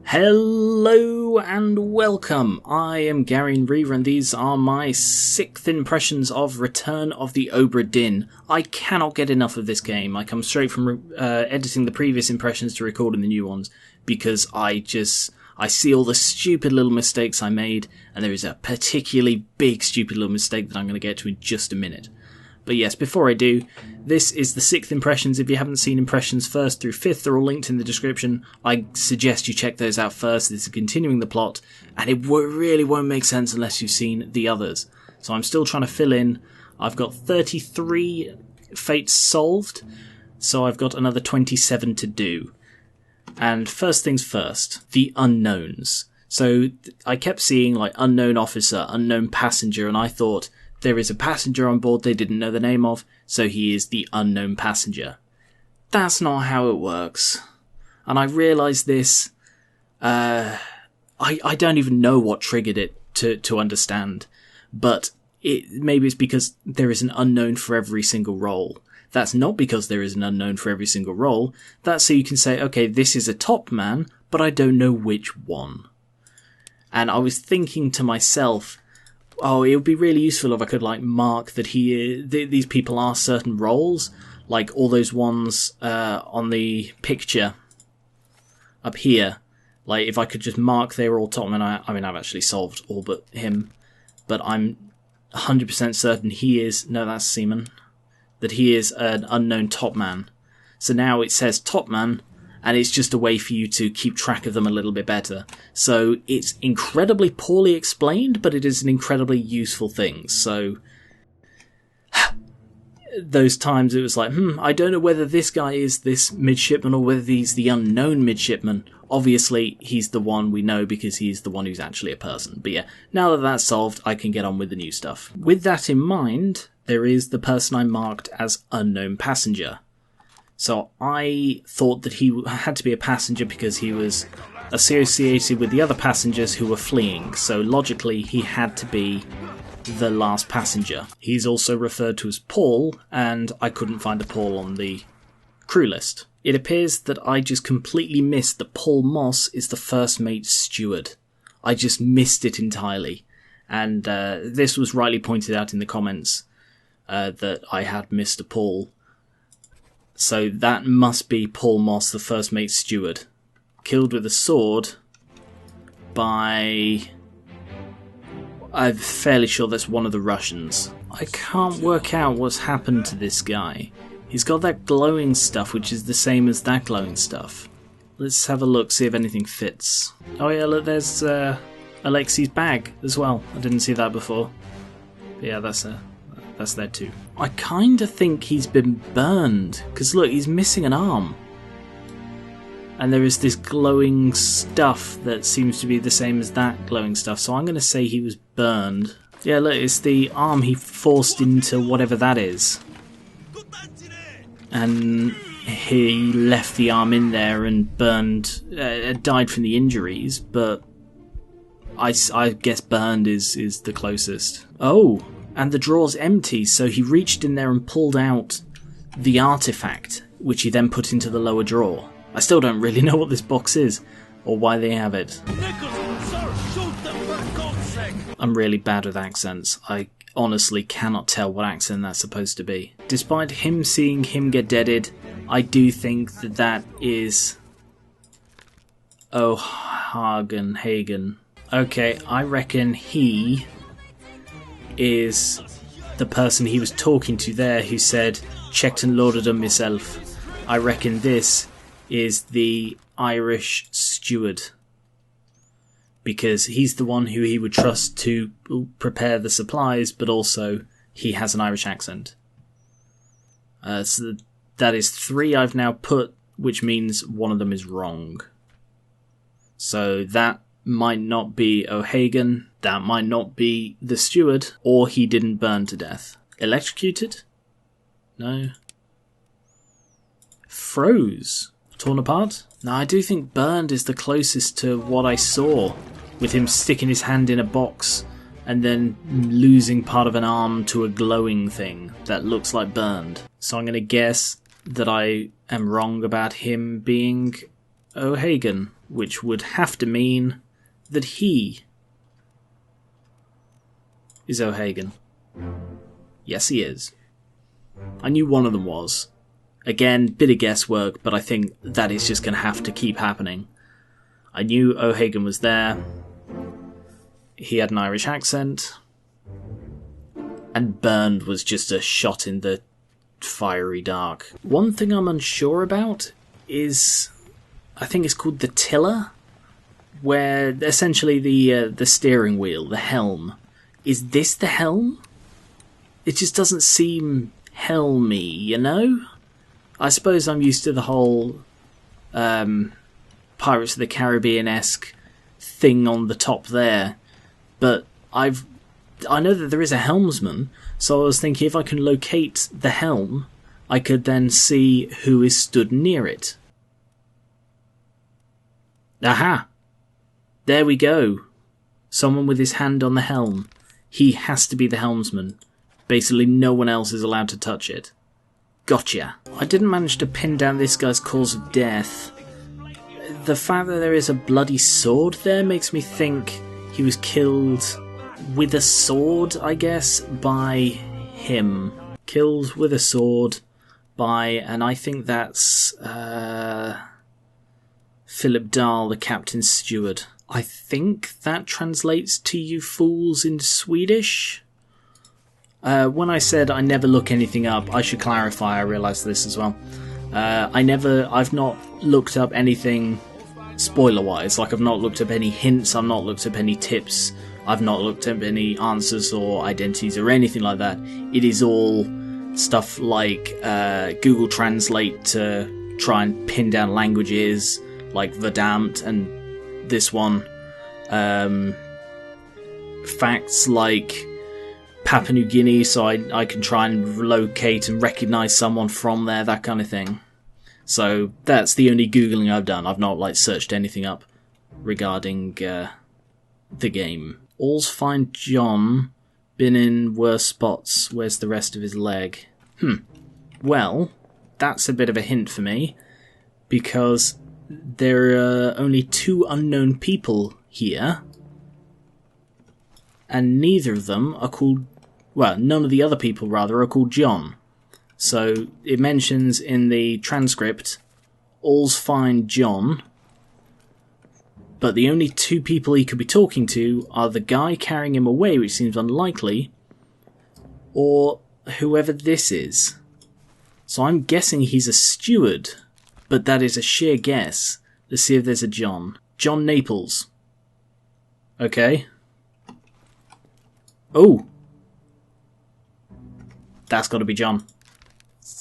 Hello and welcome. I am Geran, and these are my 6th impressions of Return of the Obra Dinn. I cannot get enough of this game. I come straight from editing the previous impressions to recording the new ones because I see all the stupid little mistakes I made, and there is a particularly big stupid little mistake that I'm going to get to in just a minute. But yes, before I do, this is the 6th impressions. If you haven't seen impressions first through 5th, they're all linked in the description. I suggest you check those out first. This is continuing the plot, and it really won't make sense unless you've seen the others. So I'm still trying to fill in. I've got 33 fates solved, so I've got another 27 to do. And first things first, the unknowns. So I kept seeing like unknown officer, unknown passenger, and I thought, there is a passenger on board they didn't know the name of, so he is the unknown passenger. That's not how it works. And I realised this, I don't even know what triggered it to understand, but maybe it's because there is an unknown for every single role. That's not because there is an unknown for every single role. That's so you can say, okay, this is a top man, but I don't know which one. And I was thinking to myself, oh, it would be really useful if I could mark that these people are certain roles, like all those ones on the picture up here. Like if I could just mark they were all top men. I mean, I've actually solved all but him, but I'm 100% certain he is. No, that's Seaman. That he is an unknown top man. So now it says top man, and it's just a way for you to keep track of them a little bit better. So it's incredibly poorly explained, but it is an incredibly useful thing. So those times it was like, I don't know whether this guy is this midshipman or whether he's the unknown midshipman. Obviously, he's the one we know because he's the one who's actually a person. But yeah, now that that's solved, I can get on with the new stuff. With that in mind, there is the person I marked as unknown passenger. So I thought that he had to be a passenger because he was associated with the other passengers who were fleeing. So logically, he had to be the last passenger. He's also referred to as Paul, and I couldn't find a Paul on the crew list. It appears that I just completely missed that Paul Moss is the first mate's steward. I just missed it entirely. And this was rightly pointed out in the comments that I had missed a Paul. So that must be Paul Moss, the first mate's steward. Killed with a sword by... I'm fairly sure that's one of the Russians. I can't work out what's happened to this guy. He's got that glowing stuff, which is the same as that glowing stuff. Let's have a look, see if anything fits. Oh yeah, look, there's Alexi's bag as well. I didn't see that before. But yeah, that's there too. I kind of think he's been burned, because look, he's missing an arm. And there is this glowing stuff that seems to be the same as that glowing stuff, so I'm going to say he was burned. Yeah, look, it's the arm he forced into whatever that is. And he left the arm in there and burned, died from the injuries, but I guess burned is the closest. Oh! And the drawer's empty, so he reached in there and pulled out the artifact, which he then put into the lower drawer. I still don't really know what this box is, or why they have it. I'm really bad with accents. I honestly cannot tell what accent that's supposed to be. Despite him seeing him get deaded, I do think that is... Hagen. Okay, I reckon he is the person he was talking to there who said, checked and loaded them myself. I reckon this is the Irish steward. Because he's the one who he would trust to prepare the supplies, but also he has an Irish accent. So that is 3 I've now put, which means one of them is wrong. So that might not be O'Hagan, that might not be the steward, or he didn't burn to death. Electrocuted? No. Froze? Torn apart? No, I do think burned is the closest to what I saw, with him sticking his hand in a box and then losing part of an arm to a glowing thing that looks like burned. So I'm going to guess that I am wrong about him being O'Hagan. which would have to mean that he is O'Hagan. Yes, he is. I knew one of them was. Again, bit of guesswork, but I think that is just going to have to keep happening. I knew O'Hagan was there. He had an Irish accent. And Burned was just a shot in the fiery dark. One thing I'm unsure about is, I think it's called the tiller, where essentially the steering wheel, the helm. Is this the helm? It just doesn't seem helmy, you know? I suppose I'm used to the whole Pirates of the Caribbean-esque thing on the top there, but I know that there is a helmsman, so I was thinking if I can locate the helm, I could then see who is stood near it. Aha! There we go. Someone with his hand on the helm. He has to be the helmsman. Basically, no one else is allowed to touch it. Gotcha. I didn't manage to pin down this guy's cause of death. The fact that there is a bloody sword there makes me think he was killed with a sword, I guess, by him. Killed with a sword by, and I think that's Philip Dahl, the captain's steward. I think that translates to you fools in Swedish. When I said I never look anything up, I should clarify, I realised this as well. I've not looked up anything spoiler-wise. Like, I've not looked up any hints, I've not looked up any tips, I've not looked up any answers or identities or anything like that. It is all stuff like Google Translate to try and pin down languages, like Verdammt and this one. Facts like Papua New Guinea, so I can try and locate and recognise someone from there, that kind of thing. So that's the only Googling I've done. I've not searched anything up regarding the game. All's fine John, been in worse spots, where's the rest of his leg? Well, that's a bit of a hint for me, because there are only 2 unknown people here, and neither of them are called, well, none of the other people, rather, are called John. So it mentions in the transcript, all's fine John, but the only 2 people he could be talking to are the guy carrying him away, which seems unlikely, or whoever this is. So I'm guessing he's a steward, but that is a sheer guess. Let's see if there's a John. John Naples. Okay. Oh! That's got to be John.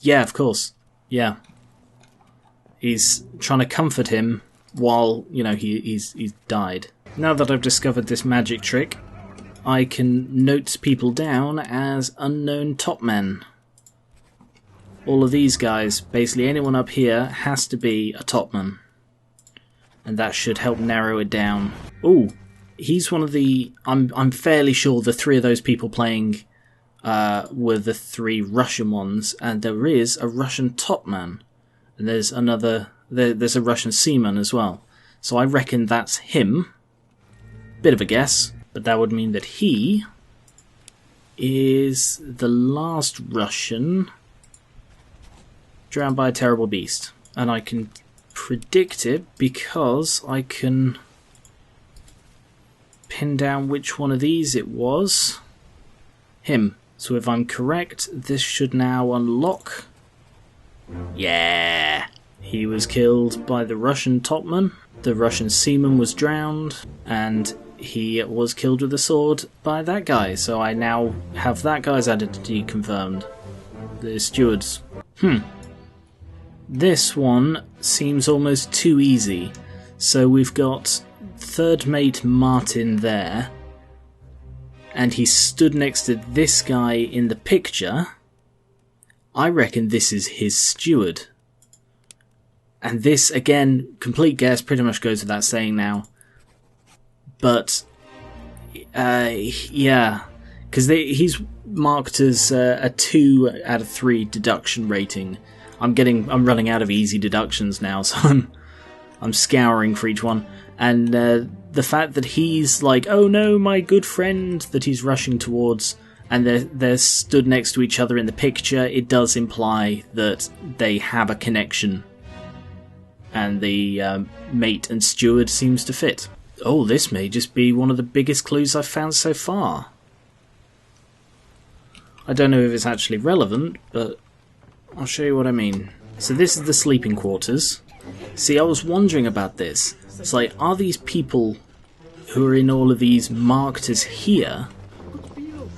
Yeah, of course. Yeah. He's trying to comfort him while, he's died. Now that I've discovered this magic trick, I can note people down as unknown top men. All of these guys, basically anyone up here, has to be a topman. And that should help narrow it down. Ooh, he's one of the... I'm fairly sure the 3 of those people playing were the 3 Russian ones, and there is a Russian topman. And there's there's a Russian seaman as well. So I reckon that's him. Bit of a guess, but that would mean that he is the last Russian drowned by a terrible beast. And I can predict it because I can pin down which one of these it was. Him. So if I'm correct, this should now unlock. Yeah! He was killed by the Russian topman. The Russian seaman was drowned. And he was killed with a sword by that guy. So I now have that guy's identity confirmed. The stewards. This one seems almost too easy. So we've got third mate Martin there. And he stood next to this guy in the picture. I reckon this is his steward. And this, again, complete guess, pretty much goes without saying now. But, yeah. Because he's marked as a 2 out of 3 deduction rating. I'm running out of easy deductions now, so I'm scouring for each one. And the fact that he's like, oh no, my good friend, that he's rushing towards, and they're stood next to each other in the picture, it does imply that they have a connection. And the mate and steward seems to fit. Oh, this may just be one of the biggest clues I've found so far. I don't know if it's actually relevant, but I'll show you what I mean. So this is the sleeping quarters. See, I was wondering about this. It's like, are these people who are in all of these marked as here,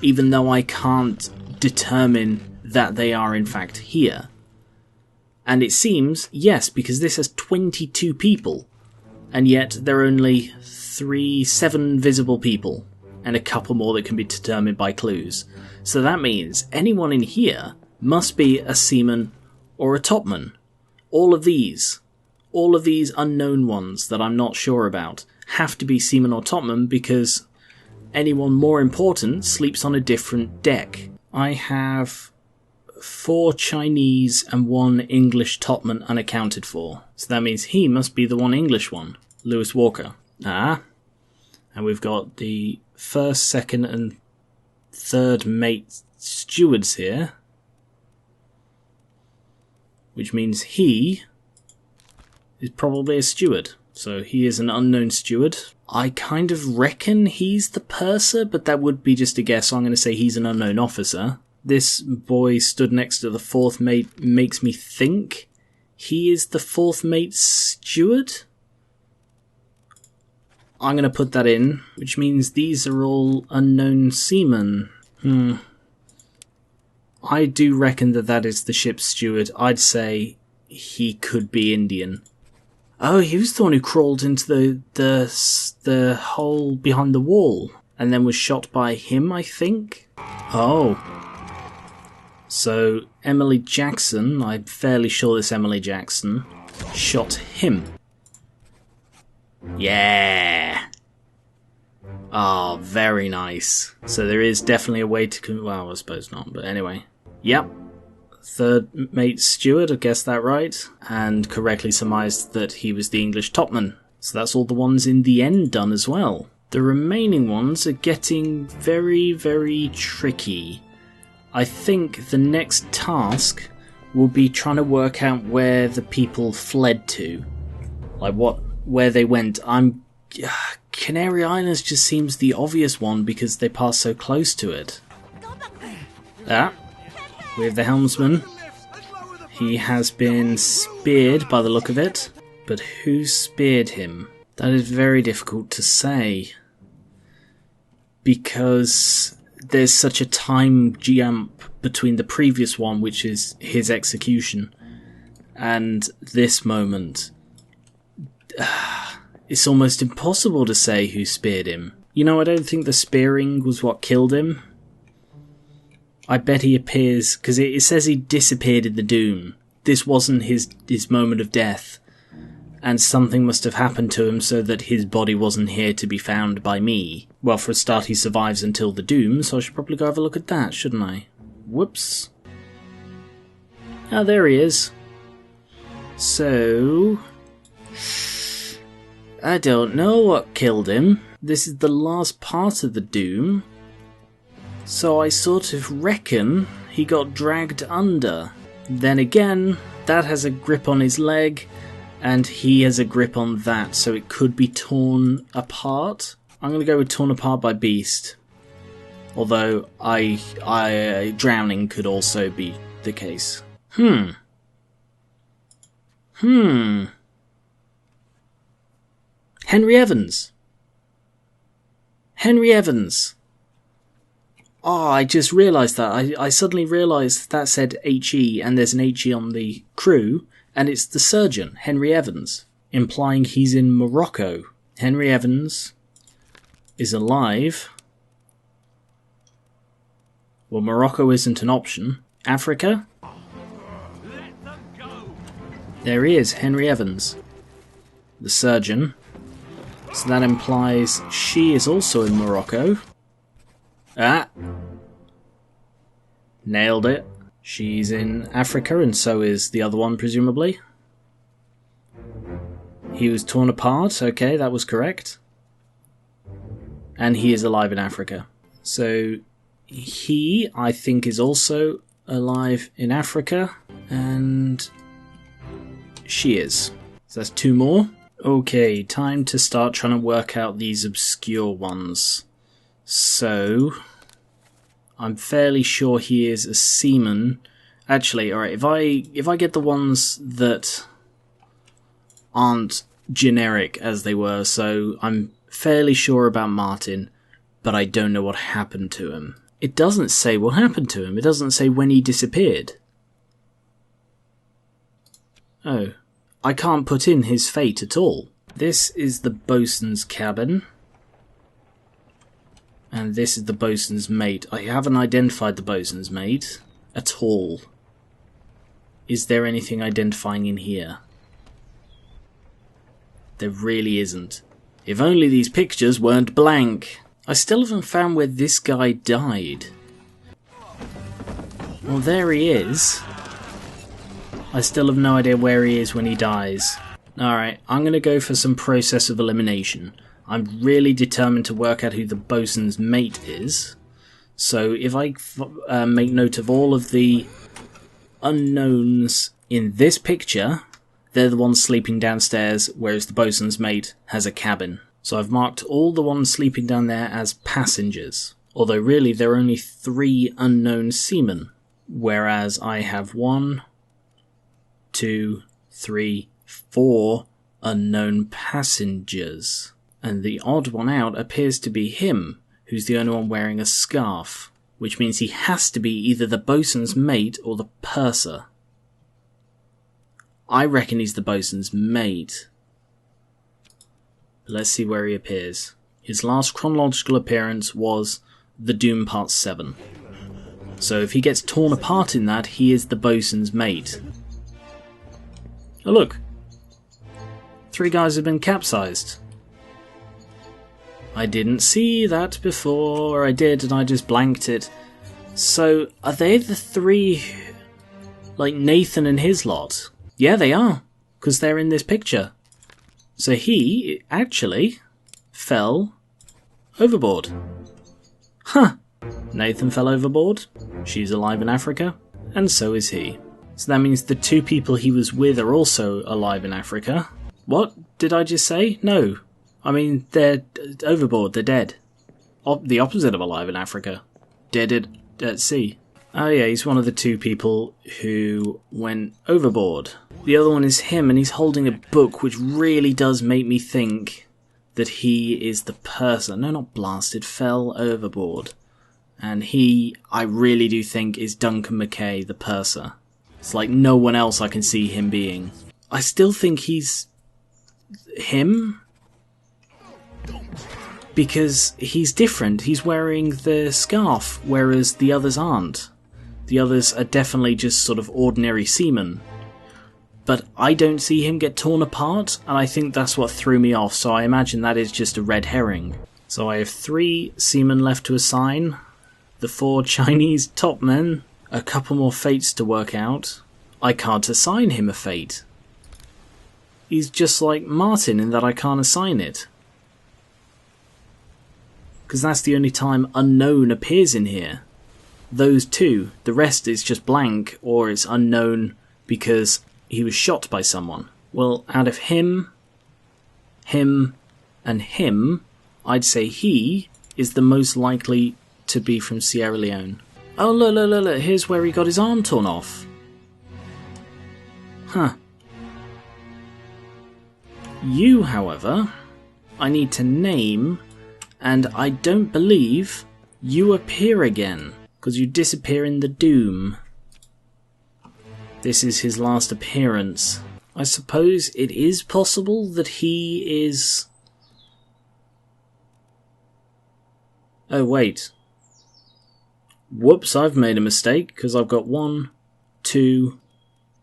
even though I can't determine that they are in fact here? And it seems, yes, because this has 22 people, and yet there are only 7 visible people, and a couple more that can be determined by clues. So that means anyone in here must be a seaman or a topman. All of these unknown ones that I'm not sure about have to be seaman or topman, because anyone more important sleeps on a different deck. I have 4 Chinese and 1 English topman unaccounted for. So that means he must be the one English one. Lewis Walker. And we've got the first, second and third mate stewards here. Which means he is probably a steward. So he is an unknown steward. I kind of reckon he's the purser, but that would be just a guess, so I'm going to say he's an unknown officer. This boy stood next to the 4th mate makes me think he is the 4th mate steward. I'm going to put that in, which means these are all unknown seamen. I do reckon that is the ship's steward. I'd say he could be Indian. Oh, he was the one who crawled into the hole behind the wall and then was shot by him, I think? Oh. So, Emily Jackson, I'm fairly sure this Emily Jackson, shot him. Yeah! Oh, very nice. So there is definitely a way to... Well, I suppose not, but anyway. Yep. 3rd mate steward, I guessed that right, and correctly surmised that he was the English topman. So that's all the ones in the end done as well. The remaining ones are getting very, very tricky. I think the next task will be trying to work out where the people fled to. Like where they went. Canary Islands just seems the obvious one because they pass so close to it. We have the helmsman. He has been speared by the look of it, but who speared him? That is very difficult to say, because there's such a time jump between the previous one, which is his execution, and this moment. It's almost impossible to say who speared him. You know, I don't think the spearing was what killed him. I bet he appears, because it says he disappeared in the Doom. This wasn't his moment of death, and something must have happened to him so that his body wasn't here to be found by me. Well, for a start, he survives until the Doom, so I should probably go have a look at that, shouldn't I? Whoops. Ah, there he is. So... I don't know what killed him. This is the last part of the Doom. So I sort of reckon he got dragged under. Then again, that has a grip on his leg, and he has a grip on that, so it could be torn apart. I'm going to go with torn apart by beast. Although, drowning could also be the case. Henry Evans. Henry Evans. Oh, I just realised that. I suddenly realised that said HE, and there's an HE on the crew, and it's the surgeon, Henry Evans, implying he's in Morocco. Henry Evans is alive. Well, Morocco isn't an option. Africa? There he is, Henry Evans, the surgeon. So that implies she is also in Morocco. Nailed it. She's in Africa, and so is the other one, presumably. He was torn apart, okay, that was correct. And he is alive in Africa. So he, I think, is also alive in Africa, and she is. So that's 2 more. Okay, time to start trying to work out these obscure ones. So I'm fairly sure he is a seaman. Actually, alright, if I get the ones that aren't generic as they were, so I'm fairly sure about Martin, but I don't know what happened to him. It doesn't say what happened to him. It doesn't say when he disappeared. Oh, I can't put in his fate at all. This is the bosun's cabin. And this is the bosun's mate. I haven't identified the bosun's mate at all. Is there anything identifying in here? There really isn't. If only these pictures weren't blank. I still haven't found where this guy died. Well, there he is. I still have no idea where he is when he dies. Alright, I'm going to go for some process of elimination. I'm really determined to work out who the bosun's mate is. So if I make note of all of the unknowns in this picture, they're the ones sleeping downstairs, whereas the bosun's mate has a cabin. So I've marked all the ones sleeping down there as passengers. Although really there are only 3 unknown seamen. Whereas I have 1, 2, 3, 4 unknown passengers. And the odd one out appears to be him, who's the only one wearing a scarf. Which means he has to be either the bosun's mate or the purser. I reckon he's the bosun's mate. Let's see where he appears. His last chronological appearance was The Doom Part 7. So if he gets torn apart in that, he is the bosun's mate. Oh look! 3 guys have been capsized. I didn't see that before, or I did and I just blanked it. So, are they the 3, like Nathan and his lot? Yeah, they are, because they're in this picture. So he actually fell overboard. Huh. Nathan fell overboard, she's alive in Africa, and so is he. So that means the 2 people he was with are also alive in Africa. What did I just say? No. I mean, they're overboard, they're dead. The opposite of alive in Africa. Dead at sea. Oh yeah, he's one of the 2 people who went overboard. The other one is him, and he's holding a book, which really does make me think that he is the purser. No, not blasted, fell overboard. And he, I really do think, is Duncan McKay, the purser. It's like no one else I can see him being. I still think he's him, because he's different. He's wearing the scarf, whereas the others aren't. The others are definitely just sort of ordinary seamen. But I don't see him get torn apart, and I think that's what threw me off, so I imagine that is just a red herring. So I have 3 seamen left to assign, the 4 Chinese top men, a couple more fates to work out. I can't assign him a fate. He's just like Martin in that I can't assign it. Because that's the only time unknown appears in here. Those 2, the rest is just blank, or it's unknown because he was shot by someone. Well, out of him, and him, I'd say he is the most likely to be from Sierra Leone. Oh, look, here's where he got his arm torn off. Huh. You, however, I need to name, and I don't believe you appear again, because you disappear in the Doom. This is his last appearance. I suppose it is possible that he is... Oh, wait. Whoops, I've made a mistake, because I've got 1, 2,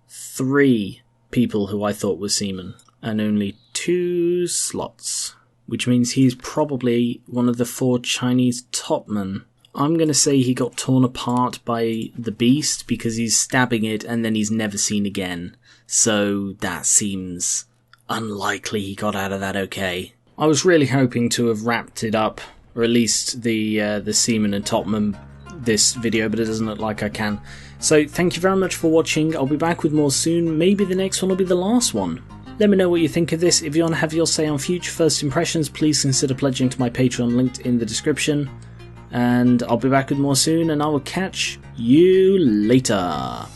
3 people who I thought were seamen, and only 2 slots, which means he's probably one of the 4 Chinese topmen. I'm going to say he got torn apart by the beast because he's stabbing it and then he's never seen again. So that seems unlikely he got out of that okay. I was really hoping to have wrapped it up, or at least the Seaman and Topman, this video, but it doesn't look like I can. So thank you very much for watching. I'll be back with more soon. Maybe the next one will be the last one. Let me know what you think of this. If you want to have your say on future first impressions, please consider pledging to my Patreon linked in the description. And I'll be back with more soon, and I will catch you later.